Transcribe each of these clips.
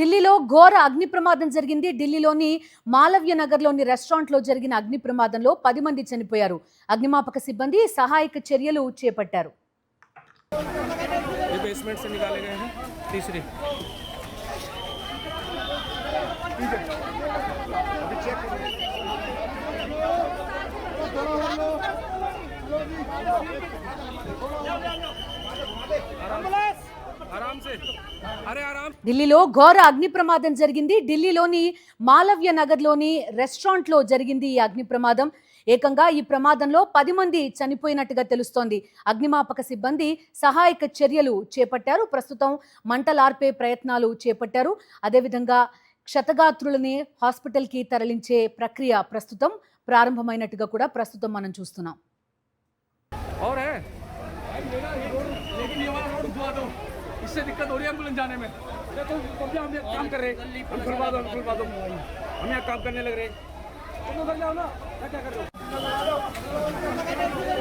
ఢిల్లీలో ఘోర అగ్ని ప్రమాదం జరిగింది. ఢిల్లీలోని మాలవ్య నగర్లోని రెస్టారెంట్లో జరిగిన అగ్ని ప్రమాదంలో 10 మంది చనిపోయారు. అగ్నిమాపక సిబ్బంది సహాయక చర్యలు చేపట్టారు. ఢిల్లీలో ఘోర అగ్ని ప్రమాదం జరిగింది. ఢిల్లీలోని మాలవ్య నగర్లోని రెస్టారెంట్లో జరిగింది ఈ అగ్ని ప్రమాదం. ఏకంగా ఈ ప్రమాదంలో 10 మంది చనిపోయినట్టుగా తెలుస్తోంది. అగ్నిమాపక సిబ్బంది సహాయక చర్యలు చేపట్టారు. ప్రస్తుతం మంటలార్పే ప్రయత్నాలు చేపట్టారు. అదేవిధంగా క్షతగాత్రులని హాస్పిటల్కి తరలించే ప్రక్రియ ప్రస్తుతం ప్రారంభమైనట్టుగా కూడా ప్రస్తుతం మనం చూస్తున్నాం. इससे दिक्कत हो रही है एम्बुलेंस जाने में। तो हम काम कर रहे हैं, हम खुलवा दो हम यहाँ काम करने लग रहे हैं। तुम उधर जाओ ना, क्या कर रहे हो?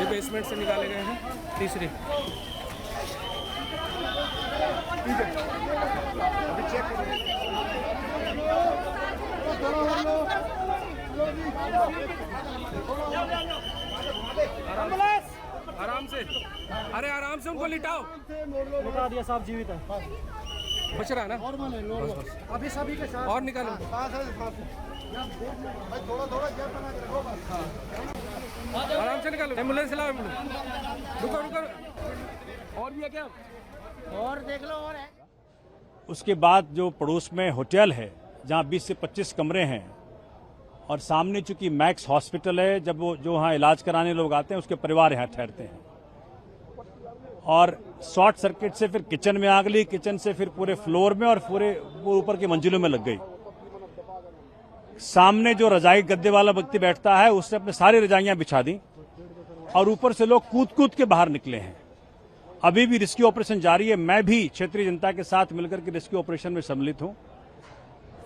ये बेसमेंट से निकाले गए हैं तीसरी। ठीक है, अभी चेक करो। आराम से, अरे आराम से उनको लिटाओ। लिटा दिया साहब, जीवित है, बच रहा है ना? अभी सभी के साथ और निकालो। आराम से निकालो, एम्बुलेंस लाओ, रुको रुको। और भी है क्या? और देख लो, और है। उसके बाद जो पड़ोस में होटल है जहां 20 से 25 कमरे हैं और सामने चूंकि मैक्स हॉस्पिटल है, जब वो जो वहाँ इलाज कराने लोग आते हैं उसके परिवार यहाँ ठहरते हैं, और शॉर्ट सर्किट से फिर किचन में आग लगी, किचन से फिर पूरे फ्लोर में और पूरे वो ऊपर की मंजिलों में लग गई। सामने जो रजाई गद्दे वाला व्यक्ति बैठता है उसने अपने सारी रजाइयां बिछा दी और ऊपर से लोग कूद कूद के बाहर निकले हैं। अभी भी रेस्क्यू ऑपरेशन जारी है। मैं भी क्षेत्रीय जनता के साथ मिलकर के रेस्क्यू ऑपरेशन में सम्मिलित हूं।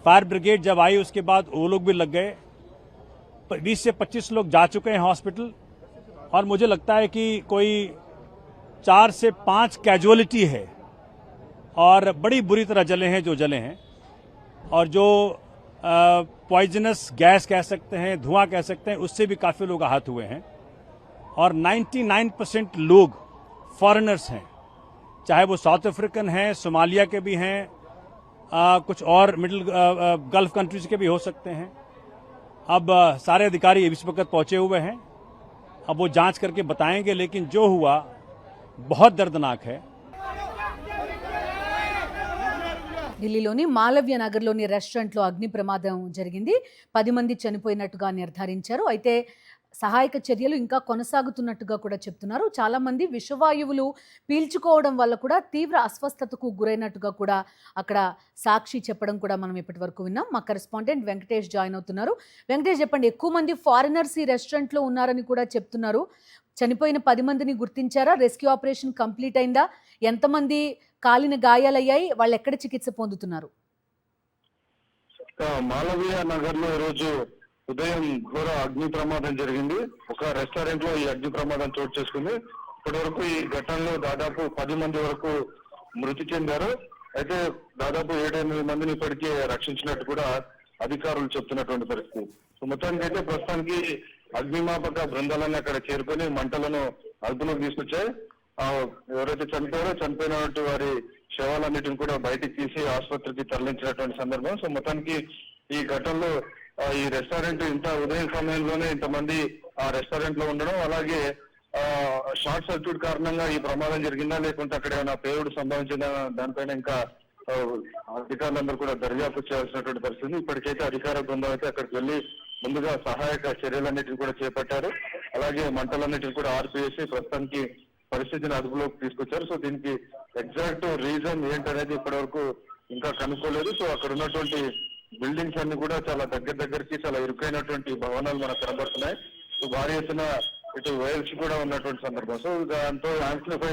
फायर ब्रिगेड जब आई उसके बाद वो लोग भी लग गए। 20 से 25 लोग जा चुके हैं हॉस्पिटल, और मुझे लगता है कि कोई 4 से 5 कैजुअलिटी है, और बड़ी बुरी तरह जले हैं जो जले हैं, और जो पॉइजनस गैस कह सकते हैं, धुआं कह सकते हैं, उससे भी काफ़ी लोग आहत हुए हैं। और 99% लोग फॉरेनर्स हैं, चाहे वो साउथ अफ्रीकन हैं, सोमालिया के भी हैं, कुछ और मिडिल गल्फ कंट्रीज के भी हो सकते हैं। अब सारे अधिकारी इस वक्त पहुंचे हुए हैं, अब वो जांच करके बताएंगे, लेकिन जो हुआ बहुत दर्दनाक है। ఢిల్లీలోని మాలవ్య నగర్లోని రెస్టారెంట్లో అగ్ని ప్రమాదం జరిగింది. 10 మంది చనిపోయినట్టుగా నిర్ధారించారు. అయితే సహాయక చర్యలు ఇంకా కొనసాగుతున్నట్టుగా కూడా చెప్తున్నారు. చాలా మంది విషవాయువులు పీల్చుకోవడం వల్ల కూడా తీవ్ర అస్వస్థతకు గురైనట్టుగా కూడా అక్కడ సాక్షి చెప్పడం కూడా మనం ఇప్పటి వరకు విన్నాం. మా కరెస్పాండెంట్ వెంకటేష్ జాయిన్ అవుతున్నారు. వెంకటేష్, చెప్పండి, ఎక్కువ మంది ఫారినర్స్ ఈ రెస్టారెంట్లో ఉన్నారని కూడా చెప్తున్నారు. చనిపోయిన 10 మందిని గుర్తించారా? రెస్క్యూ ఆపరేషన్ కంప్లీట్ అయిందా? ఎంతమంది కాలిన గాయాలయ్యాయి? వాళ్ళు ఎక్కడ చికిత్స పొందుతున్నారు? మాలవ్య నగర్ లో రోజు ఉదయం ఘోర అగ్ని ప్రమాదం జరిగింది. ఒక రెస్టారెంట్ లో ఈ అగ్ని ప్రమాదం చోటు చేసుకుంది. ఇప్పటి వరకు ఈ ఘటనలో దాదాపు 10 మంది వరకు మృతి చెందారు. అయితే దాదాపు 7-8 మందిని ఇప్పటికే రక్షించినట్టు కూడా అధికారులు చెప్తున్నటువంటి పరిస్థితి. సో మొత్తానికి అయితే ప్రస్తుతానికి అగ్నిమాపక బృందాలన్నీ అక్కడ చేరుకొని మంటలను అదుపులోకి తీసుకొచ్చాయి. ఎవరైతే చనిపోయినటువంటి వారి శవాలన్నిటిని కూడా బయటికి తీసి ఆసుపత్రికి తరలించినటువంటి సందర్భం. సో మొత్తానికి ఈ ఘటనలో ఈ రెస్టారెంట్ ఇంత ఉదయం సమయంలోనే ఇంతమంది ఆ రెస్టారెంట్ లో ఉండడం, అలాగే షార్ట్ సర్క్యూట్ కారణంగా ఈ ప్రమాదం జరిగిందా లేకుంటే అక్కడ ఏమైనా పేలుడు సంభవించిందా దానిపైన ఇంకా అధికారులందరూ కూడా దర్యాప్తు చేయాల్సినటువంటి పరిస్థితి. ఇప్పటికైతే అధికార బృందం అయితే అక్కడికి వెళ్లి ముందుగా సహాయక చర్యలన్నిటిని కూడా చేపట్టారు. అలాగే మంటలన్నిటిని కూడా ఆర్పివేసి ప్రస్తుతానికి పరిస్థితిని అదుపులోకి తీసుకొచ్చారు. సో దీనికి ఎగ్జాక్ట్ రీజన్ ఏంటనేది ఇప్పటి వరకు ఇంకా కనుక్కోలేదు. సో అక్కడ ఉన్నటువంటి బిల్డింగ్స్ అన్ని కూడా చాలా దగ్గరికి చాలా ఇరుకైనటువంటి భవనాలు మనకు కనబడుతున్నాయి. సో భారీ ఎత్తున ఇటు వైర్స్ కూడా ఉన్నటువంటి సందర్భం. సో దాంతో యాంప్లిఫై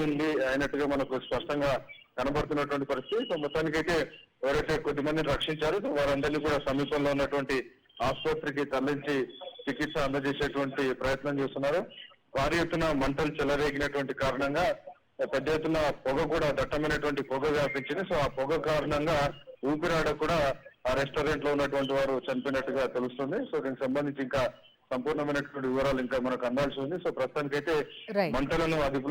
అయినట్టుగా మనకు స్పష్టంగా కనబడుతున్నటువంటి పరిస్థితి. సో మొత్తానికైతే ఎవరైతే కొద్దిమందిని రక్షించారో వారందరినీ కూడా సమీపంలో ఉన్నటువంటి ఆసుపత్రికి తరలించి చికిత్స అందజేసేటువంటి ప్రయత్నం చేస్తున్నారు. భారీ ఎత్తున మంటలు చెలరేగినటువంటి కారణంగా పెద్ద ఎత్తున పొగ కూడా దట్టమైనటువంటి పొగ వ్యాపించింది. సో ఆ పొగ కారణంగా ఊపిరాడ కూడా ఆ రెస్టారెంట్ లో ఉన్నటువంటి వారు చనిపోయినట్టుగా తెలుస్తుంది. సో దీనికి సంబంధించి ఇంకా సంపూర్ణమైనటువంటి వివరాలు ఇంకా మనకు అందాల్సి ఉంది. సో ప్రస్తుతానికైతే రైట్. మంటలను అదుపులో